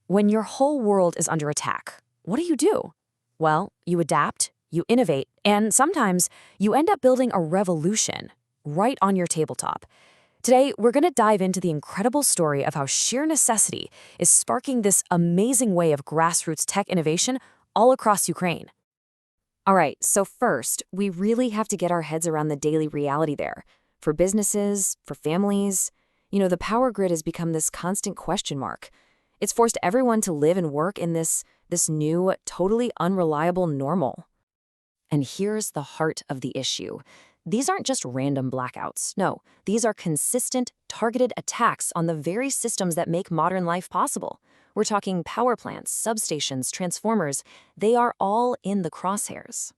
When your whole world is under attack, what do? Well, you adapt, you innovate, and sometimes you end up building a revolution right on your tabletop. Today, we're going to dive into the incredible story of how sheer necessity is sparking this amazing way of grassroots tech innovation all across Ukraine. All right, so first, we really have to get our heads around the daily reality there. For businesses, for families, the power grid has become this constant question mark. It's forced everyone to live and work in this new, totally unreliable normal. And here's the heart of the issue. These aren't just random blackouts. No, these are consistent, targeted attacks on the very systems that make modern life possible. We're talking power plants, substations, transformers. They are all in the crosshairs.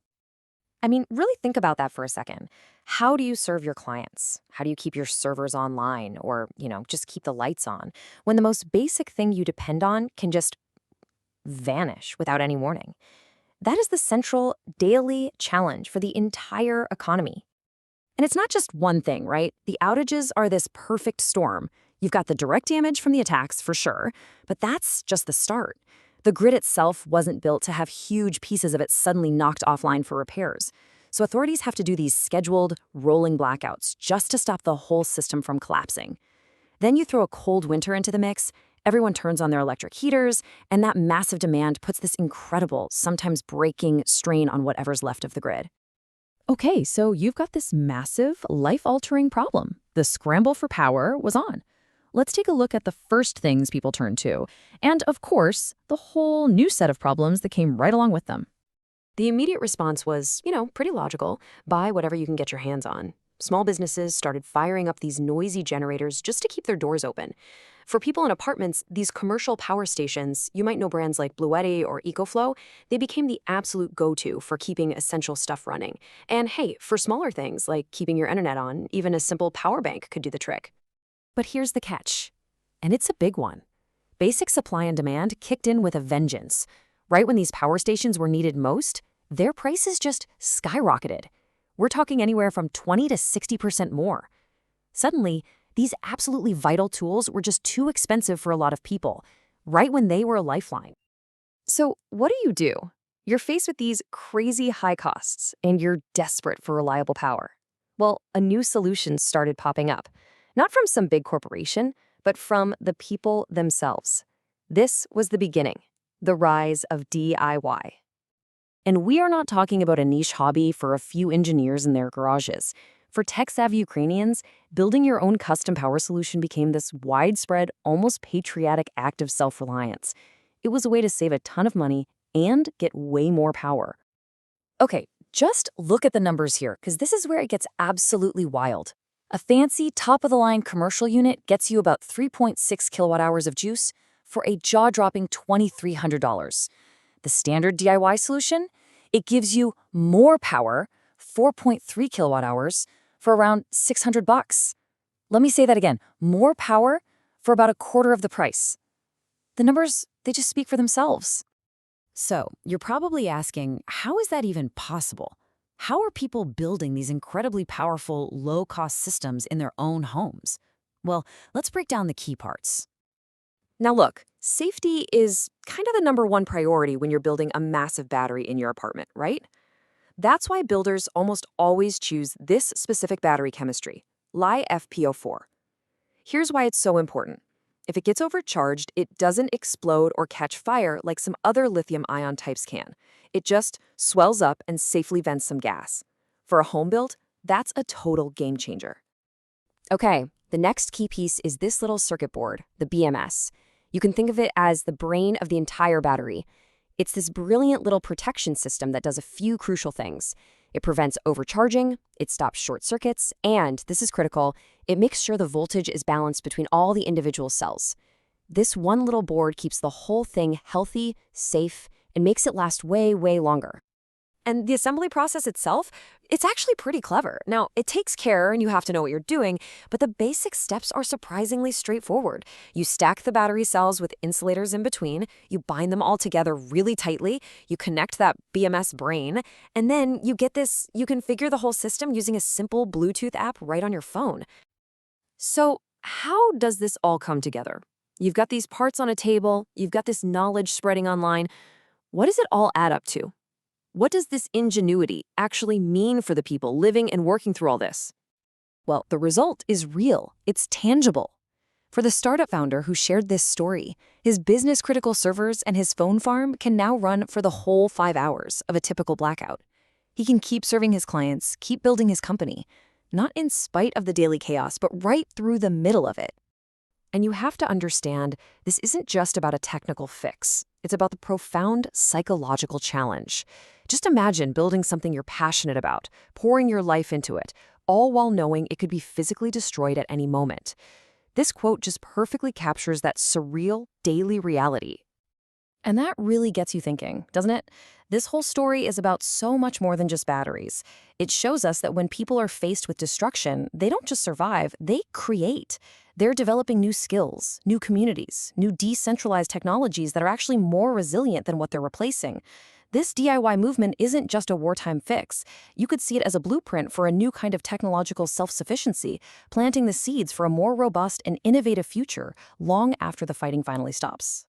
I mean, really think about that for a second. How do you serve your clients? How do you keep your servers online or, just keep the lights on when the most basic thing you depend on can just vanish without any warning? That is the central daily challenge for the entire economy. And it's not just one thing, right? The outages are this perfect storm. You've got the direct damage from the attacks, for sure, but that's just the start. The grid itself wasn't built to have huge pieces of it suddenly knocked offline for repairs. So authorities have to do these scheduled, rolling blackouts just to stop the whole system from collapsing. Then you throw a cold winter into the mix, everyone turns on their electric heaters, and that massive demand puts this incredible, sometimes breaking strain on whatever's left of the grid. Okay, so you've got this massive, life-altering problem. The scramble for power was on. Let's take a look at the first things people turned to, and of course, the whole new set of problems that came right along with them. The immediate response was, pretty logical. Buy whatever you can get your hands on. Small businesses started firing up these noisy generators just to keep their doors open. For people in apartments, these commercial power stations, you might know brands like Bluetti or EcoFlow, they became the absolute go-to for keeping essential stuff running. And hey, for smaller things like keeping your internet on, even a simple power bank could do the trick. But here's the catch, and it's a big one. Basic supply and demand kicked in with a vengeance. Right when these power stations were needed most, their prices just skyrocketed. We're talking anywhere from 20 to 60% more. Suddenly, these absolutely vital tools were just too expensive for a lot of people, right when they were a lifeline. So what do? You're faced with these crazy high costs, and you're desperate for reliable power. Well, a new solution started popping up. Not from some big corporation, but from the people themselves. This was the beginning, the rise of DIY. And we are not talking about a niche hobby for a few engineers in their garages. For tech-savvy Ukrainians, building your own custom power solution became this widespread, almost patriotic act of self-reliance. It was a way to save a ton of money and get way more power. Okay, just look at the numbers here, because this is where it gets absolutely wild. A fancy, top-of-the-line commercial unit gets you about 3.6 kilowatt-hours of juice for a jaw-dropping $2,300. The standard DIY solution? It gives you more power, 4.3 kilowatt-hours, for around $600. Let me say that again, more power for about a quarter of the price. The numbers, they just speak for themselves. So, you're probably asking, how is that even possible? How are people building these incredibly powerful, low-cost systems in their own homes? Well, let's break down the key parts. Now look, safety is kind of the number one priority when you're building a massive battery in your apartment, right? That's why builders almost always choose this specific battery chemistry, LiFePO4. Here's why it's so important. If it gets overcharged, it doesn't explode or catch fire like some other lithium-ion types can. It just swells up and safely vents some gas. For a home build, that's a total game changer. Okay, the next key piece is this little circuit board, the BMS. You can think of it as the brain of the entire battery. It's this brilliant little protection system that does a few crucial things. It prevents overcharging, it stops short circuits, and, this is critical, it makes sure the voltage is balanced between all the individual cells. This one little board keeps the whole thing healthy, safe, and makes it last way, way longer. And the assembly process itself, it's actually pretty clever. Now, it takes care and you have to know what you're doing, but the basic steps are surprisingly straightforward. You stack the battery cells with insulators in between, you bind them all together really tightly, you connect that BMS brain, and then you configure the whole system using a simple Bluetooth app right on your phone. So, how does this all come together? You've got these parts on a table, you've got this knowledge spreading online. What does it all add up to? What does this ingenuity actually mean for the people living and working through all this? Well, the result is real. It's tangible. For the startup founder who shared this story, his business-critical servers and his phone farm can now run for the whole 5 hours of a typical blackout. He can keep serving his clients, keep building his company, not in spite of the daily chaos, but right through the middle of it. And you have to understand, this isn't just about a technical fix. It's about the profound psychological challenge. Just imagine building something you're passionate about, pouring your life into it, all while knowing it could be physically destroyed at any moment. This quote just perfectly captures that surreal daily reality. And that really gets you thinking, doesn't it? This whole story is about so much more than just batteries. It shows us that when people are faced with destruction, they don't just survive, they create. They're developing new skills, new communities, new decentralized technologies that are actually more resilient than what they're replacing. This DIY movement isn't just a wartime fix. You could see it as a blueprint for a new kind of technological self-sufficiency, planting the seeds for a more robust and innovative future long after the fighting finally stops.